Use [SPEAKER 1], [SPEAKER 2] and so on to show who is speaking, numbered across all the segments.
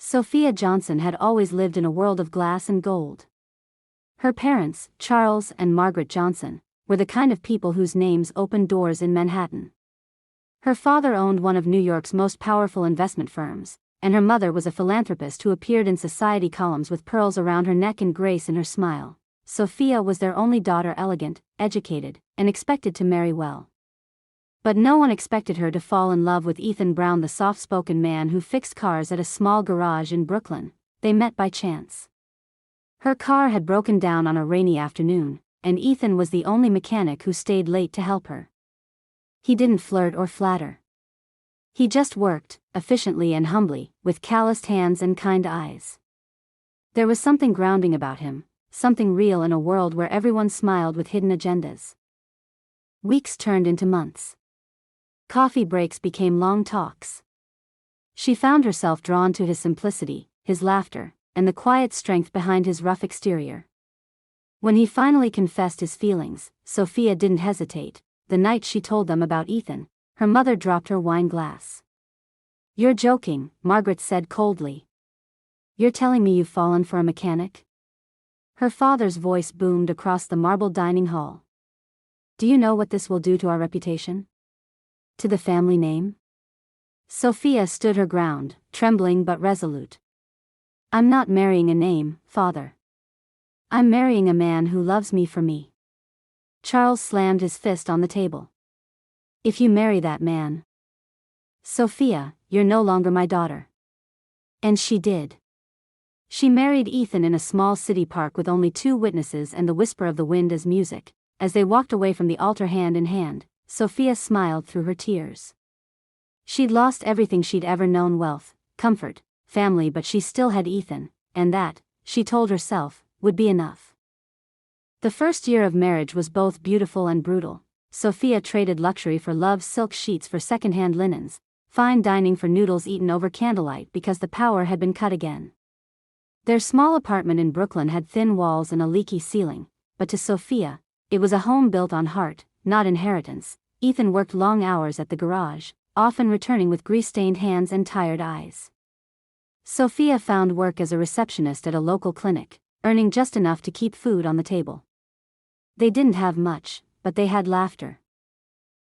[SPEAKER 1] Sophia Johnson had always lived in a world of glass and gold. Her parents, Charles and Margaret Johnson, were the kind of people whose names opened doors in Manhattan. Her father owned one of New York's most powerful investment firms, and her mother was a philanthropist who appeared in society columns with pearls around her neck and grace in her smile. Sophia was their only daughter, elegant, educated, and expected to marry well. But no one expected her to fall in love with Ethan Brown, the soft-spoken man who fixed cars at a small garage in Brooklyn. They met by chance. Her car had broken down on a rainy afternoon, and Ethan was the only mechanic who stayed late to help her. He didn't flirt or flatter. He just worked, efficiently and humbly, with calloused hands and kind eyes. There was something grounding about him, something real in a world where everyone smiled with hidden agendas. Weeks turned into months. Coffee breaks became long talks. She found herself drawn to his simplicity, his laughter, and the quiet strength behind his rough exterior. When he finally confessed his feelings, Sophia didn't hesitate. The night she told them about Ethan, her mother dropped her wine glass. "You're joking," Margaret said coldly. "You're telling me you've fallen for a mechanic?" Her father's voice boomed across the marble dining hall. "Do you know what this will do to our reputation? To the family name?" Sophia stood her ground, trembling but resolute. "I'm not marrying a name, Father. I'm marrying a man who loves me for me." Charles slammed his fist on the table. "If you marry that man, Sophia, you're no longer my daughter." And she did. She married Ethan in a small city park with only 2 witnesses and the whisper of the wind as music. As they walked away from the altar hand in hand, Sophia smiled through her tears. She'd lost everything she'd ever known: wealth, comfort, family, but she still had Ethan, and that, she told herself, would be enough. The first year of marriage was both beautiful and brutal. Sophia traded luxury for love: silk sheets for second-hand linens, fine dining for noodles eaten over candlelight because the power had been cut again. Their small apartment in Brooklyn had thin walls and a leaky ceiling, but to Sophia, it was a home built on heart, not inheritance. Ethan worked long hours at the garage, often returning with grease-stained hands and tired eyes. Sophia found work as a receptionist at a local clinic, earning just enough to keep food on the table. They didn't have much, but they had laughter.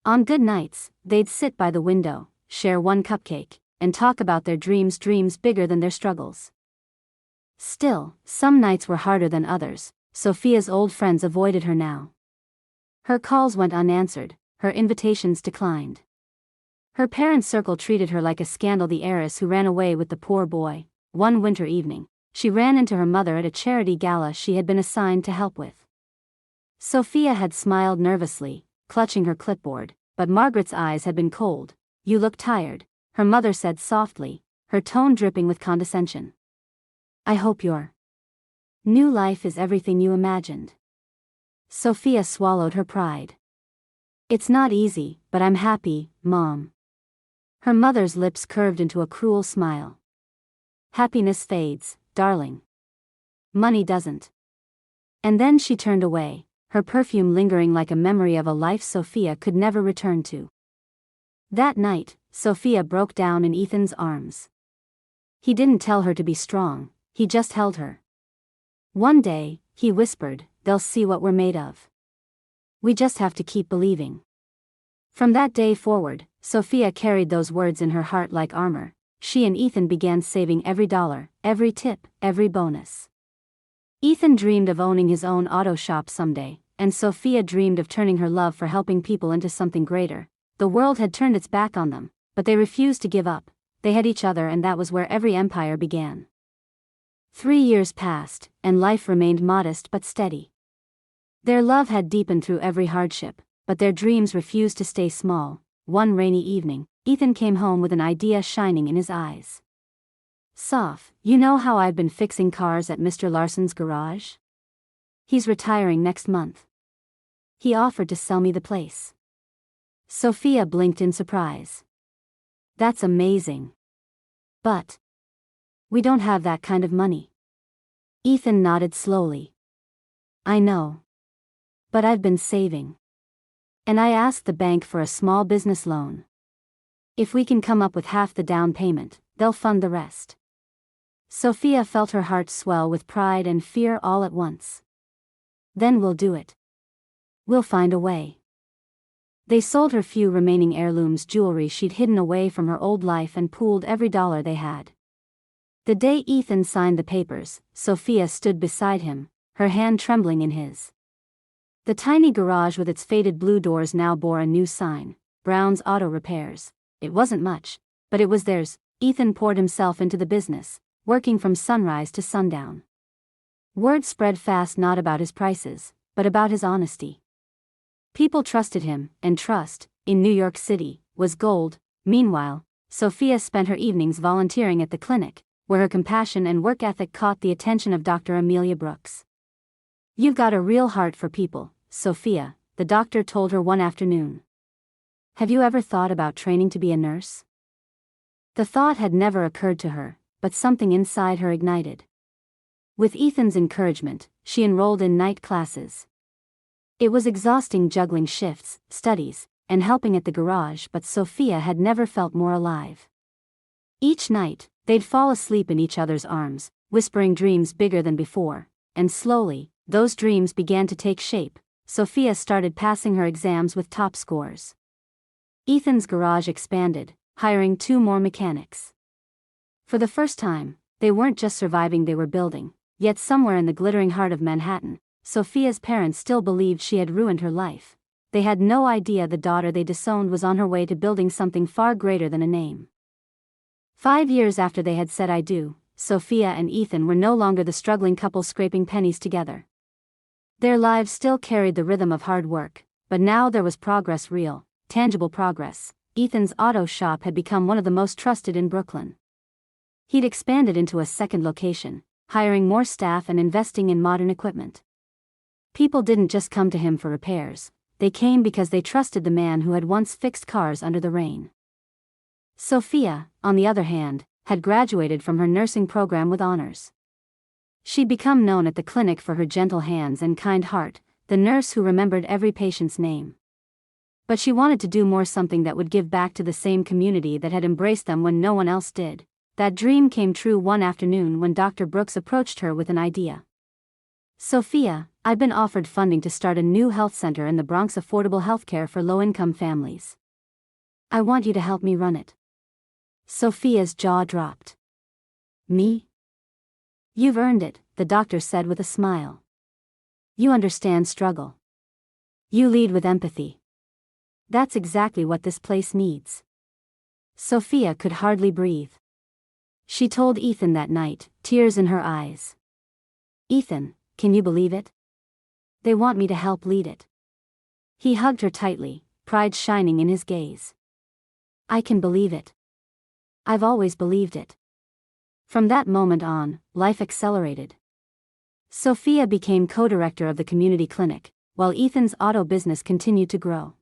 [SPEAKER 1] On good nights, they'd sit by the window, share one cupcake, and talk about their dreams bigger than their struggles. Still, some nights were harder than others. Sophia's old friends avoided her now. Her calls went unanswered, her invitations declined. Her parents' circle treated her like a scandal, the heiress who ran away with the poor boy. One winter evening, she ran into her mother at a charity gala she had been assigned to help with. Sophia had smiled nervously, clutching her clipboard, but Margaret's eyes had been cold. "You look tired," her mother said softly, her tone dripping with condescension. "I hope your new life is everything you imagined." Sophia swallowed her pride. "It's not easy, but I'm happy, Mom." Her mother's lips curved into a cruel smile. "Happiness fades, darling. Money doesn't." And then she turned away, her perfume lingering like a memory of a life Sophia could never return to. That night, Sophia broke down in Ethan's arms. He didn't tell her to be strong, he just held her. "One day," he whispered, "they'll see what we're made of. We just have to keep believing." From that day forward, Sophia carried those words in her heart like armor. She and Ethan began saving every dollar, every tip, every bonus. Ethan dreamed of owning his own auto shop someday, and Sophia dreamed of turning her love for helping people into something greater. The world had turned its back on them, but they refused to give up. They had each other, and that was where every empire began. 3 years passed, and life remained modest but steady. Their love had deepened through every hardship, but their dreams refused to stay small. One rainy evening, Ethan came home with an idea shining in his eyes. "Soph, you know how I've been fixing cars at Mr. Larson's garage? He's retiring next month. He offered to sell me the place." Sophia blinked in surprise. "That's amazing. But we don't have that kind of money." Ethan nodded slowly. "I know. But I've been saving. And I asked the bank for a small business loan. If we can come up with half the down payment, they'll fund the rest." Sophia felt her heart swell with pride and fear all at once. Then we'll do it. We'll find a way. They sold her few remaining heirlooms jewelry she'd hidden away from her old life and pooled every dollar they had. The day Ethan signed the papers, Sophia stood beside him, her hand trembling in his. The tiny garage with its faded blue doors now bore a new sign, Brown's Auto Repairs. It wasn't much, but it was theirs. Ethan poured himself into the business, working from sunrise to sundown. Word spread fast not about his prices, but about his honesty. People trusted him, and trust, in New York City, was gold. Meanwhile, Sophia spent her evenings volunteering at the clinic, where her compassion and work ethic caught the attention of Dr. Amelia Brooks. "You've got a real heart for people, Sophia," the doctor told her one afternoon. "Have you ever thought about training to be a nurse?" The thought had never occurred to her, but something inside her ignited. With Ethan's encouragement, she enrolled in night classes. It was exhausting juggling shifts, studies, and helping at the garage, but Sophia had never felt more alive. Each night, they'd fall asleep in each other's arms, whispering dreams bigger than before, and slowly, those dreams began to take shape. Sophia started passing her exams with top scores. Ethan's garage expanded, hiring 2 more mechanics. For the first time, they weren't just surviving, they were building. Yet somewhere in the glittering heart of Manhattan, Sophia's parents still believed she had ruined her life. They had no idea the daughter they disowned was on her way to building something far greater than a name. 5 years after they had said I do, Sophia and Ethan were no longer the struggling couple scraping pennies together. Their lives still carried the rhythm of hard work, but now there was progress, real, tangible progress. Ethan's auto shop had become one of the most trusted in Brooklyn. He'd expanded into a second location, hiring more staff and investing in modern equipment. People didn't just come to him for repairs, they came because they trusted the man who had once fixed cars under the rain. Sophia, on the other hand, had graduated from her nursing program with honors. She'd become known at the clinic for her gentle hands and kind heart, the nurse who remembered every patient's name. But she wanted to do more, something that would give back to the same community that had embraced them when no one else did. That dream came true one afternoon when Dr. Brooks approached her with an idea. "Sophia, I've been offered funding to start a new health center in the Bronx, affordable healthcare for low-income families. I want you to help me run it." Sophia's jaw dropped. "Me? You've earned it," the doctor said with a smile. "You understand struggle. You lead with empathy. That's exactly what this place needs." Sophia could hardly breathe. She told Ethan that night, tears in her eyes. "Ethan, can you believe it? They want me to help lead it." He hugged her tightly, pride shining in his gaze. "I can believe it. I've always believed it." From that moment on, life accelerated. Sophia became co-director of the community clinic, while Ethan's auto business continued to grow.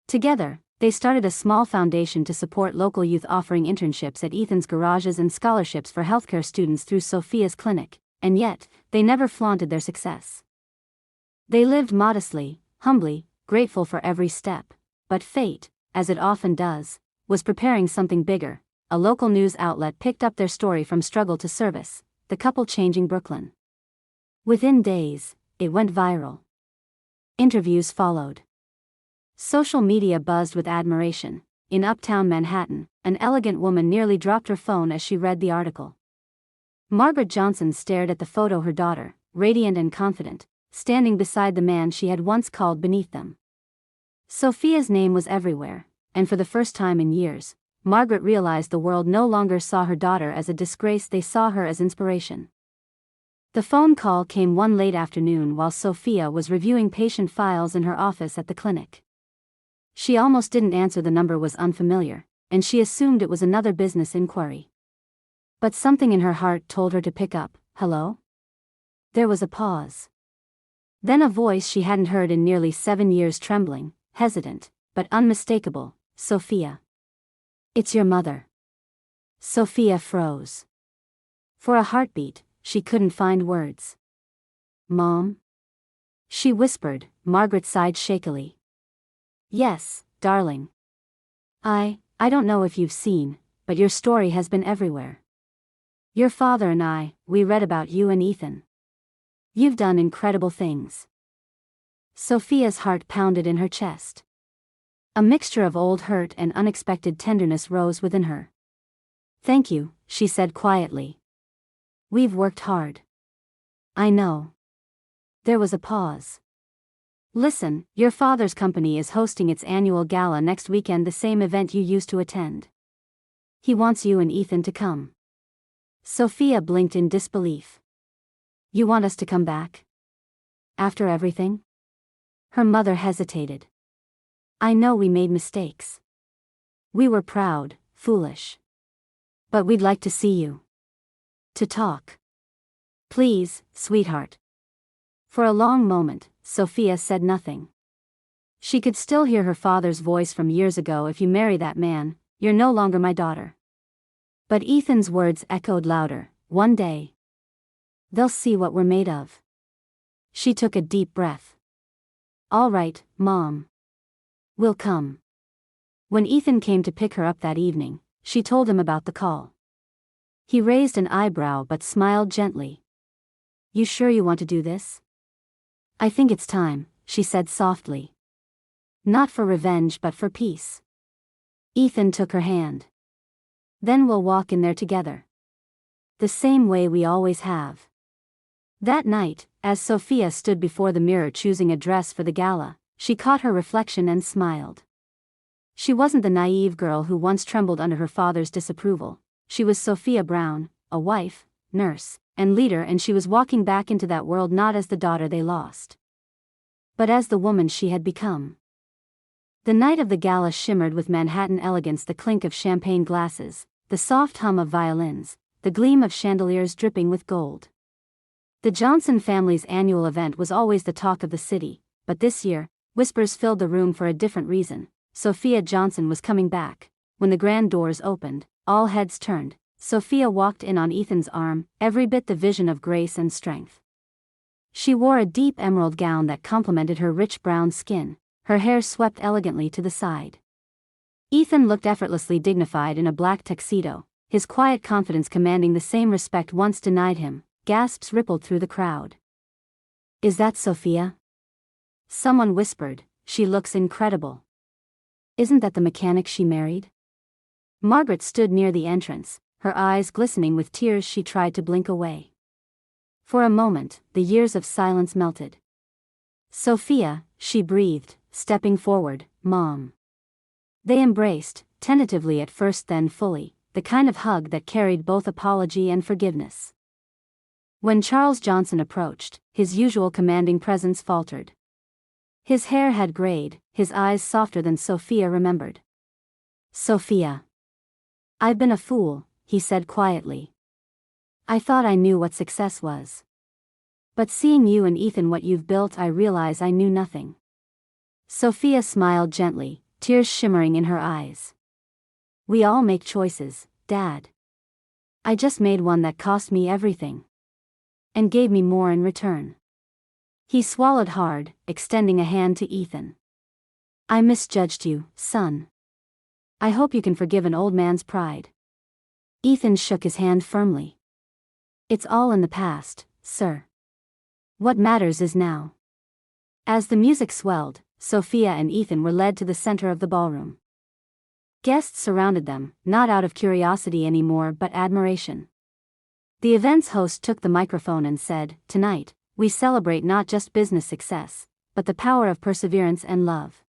[SPEAKER 1] Together, they started a small foundation to support local youth, offering internships at Ethan's garages and scholarships for healthcare students through Sophia's clinic, and yet, they never flaunted their success. They lived modestly, humbly, grateful for every step, but fate, as it often does, was preparing something bigger. A local news outlet picked up their story from struggle to service, the couple changing Brooklyn. Within days, it went viral. Interviews followed. Social media buzzed with admiration. In uptown Manhattan, an elegant woman nearly dropped her phone as she read the article. Margaret Johnson stared at the photo, her daughter, radiant and confident, standing beside the man she had once called beneath them. Sophia's name was everywhere, and for the first time in years, Margaret realized the world no longer saw her daughter as a disgrace, they saw her as inspiration. The phone call came one late afternoon while Sophia was reviewing patient files in her office at the clinic. She almost didn't answer, the number was unfamiliar, and she assumed it was another business inquiry. But something in her heart told her to pick up. "Hello?" There was a pause. Then a voice she hadn't heard in nearly 7 years, trembling, hesitant, but unmistakable. "Sophia. It's your mother." Sophia froze. For a heartbeat, she couldn't find words. "Mom?" she whispered. Margaret sighed shakily. "Yes, darling. I don't know if you've seen, but your story has been everywhere. Your father and I, we read about you and Ethan. You've done incredible things." Sophia's heart pounded in her chest. A mixture of old hurt and unexpected tenderness rose within her. "Thank you," she said quietly. "We've worked hard." "I know." There was a pause. "Listen, your father's company is hosting its annual gala next weekend, the same event you used to attend. He wants you and Ethan to come." Sophia blinked in disbelief. "You want us to come back? After everything?" Her mother hesitated. "I know we made mistakes. We were proud, foolish. But we'd like to see you. To talk. Please, sweetheart." For a long moment, Sophia said nothing. She could still hear her father's voice from years ago, "If you marry that man, you're no longer my daughter." But Ethan's words echoed louder, "One day. They'll see what we're made of." She took a deep breath. "All right, Mom. We'll come." When Ethan came to pick her up that evening, she told him about the call. He raised an eyebrow but smiled gently. "You sure you want to do this?" "I think it's time," she said softly. "Not for revenge but for peace." Ethan took her hand. "Then we'll walk in there together. The same way we always have." That night, as Sophia stood before the mirror choosing a dress for the gala, she caught her reflection and smiled. She wasn't the naive girl who once trembled under her father's disapproval. She was Sophia Brown, a wife, nurse, and leader, and she was walking back into that world not as the daughter they lost, but as the woman she had become. The night of the gala shimmered with Manhattan elegance, the clink of champagne glasses, the soft hum of violins, the gleam of chandeliers dripping with gold. The Johnson family's annual event was always the talk of the city, but this year, whispers filled the room for a different reason. Sophia Johnson was coming back. When the grand doors opened, all heads turned. Sophia walked in on Ethan's arm, every bit the vision of grace and strength. She wore a deep emerald gown that complemented her rich brown skin, her hair swept elegantly to the side. Ethan looked effortlessly dignified in a black tuxedo, his quiet confidence commanding the same respect once denied him. Gasps rippled through the crowd. "Is that Sophia?" Someone whispered, "She looks incredible." "Isn't that the mechanic she married?" Margaret stood near the entrance, her eyes glistening with tears. She tried to blink away. For a moment, the years of silence melted. "Sophia," she breathed, stepping forward, "Mom." They embraced, tentatively at first, then fully, the kind of hug that carried both apology and forgiveness. When Charles Johnson approached, his usual commanding presence faltered. His hair had grayed, his eyes softer than Sophia remembered. "Sophia. I've been a fool," he said quietly. "I thought I knew what success was. But seeing you and Ethan, what you've built, I realize I knew nothing." Sophia smiled gently, tears shimmering in her eyes. "We all make choices, Dad. I just made one that cost me everything. And gave me more in return." He swallowed hard, extending a hand to Ethan. "I misjudged you, son. I hope you can forgive an old man's pride." Ethan shook his hand firmly. "It's all in the past, sir. What matters is now." As the music swelled, Sophia and Ethan were led to the center of the ballroom. Guests surrounded them, not out of curiosity anymore but admiration. The event's host took the microphone and said, "Tonight, we celebrate not just business success, but the power of perseverance and love.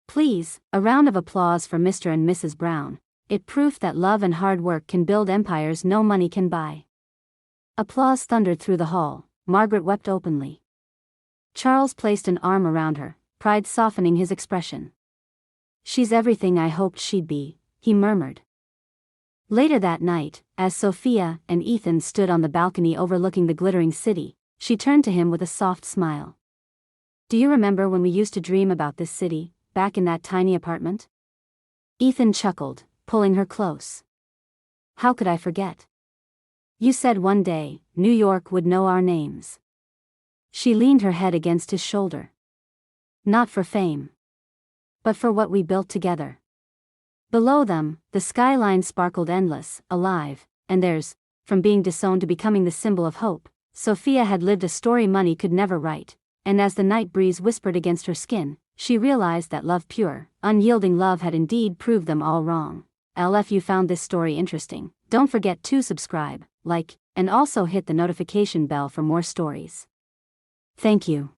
[SPEAKER 1] Please, a round of applause for Mr. and Mrs. Brown. It proof that love and hard work can build empires no money can buy." Applause thundered through the hall. Margaret wept openly. Charles placed an arm around her, pride softening his expression. "She's everything I hoped she'd be," he murmured. Later that night, as Sophia and Ethan stood on the balcony overlooking the glittering city, she turned to him with a soft smile. "Do you remember when we used to dream about this city, back in that tiny apartment?" Ethan chuckled, pulling her close. "How could I forget? You said one day, New York would know our names." She leaned her head against his shoulder. "Not for fame, but for what we built together." Below them, the skyline sparkled endless, alive, and theirs, from being disowned to becoming the symbol of hope, Sophia had lived a story money could never write, and as the night breeze whispered against her skin, she realized that pure, unyielding love had indeed proved them all wrong. If you found this story interesting, don't forget to subscribe, like, and also hit the notification bell for more stories. Thank you.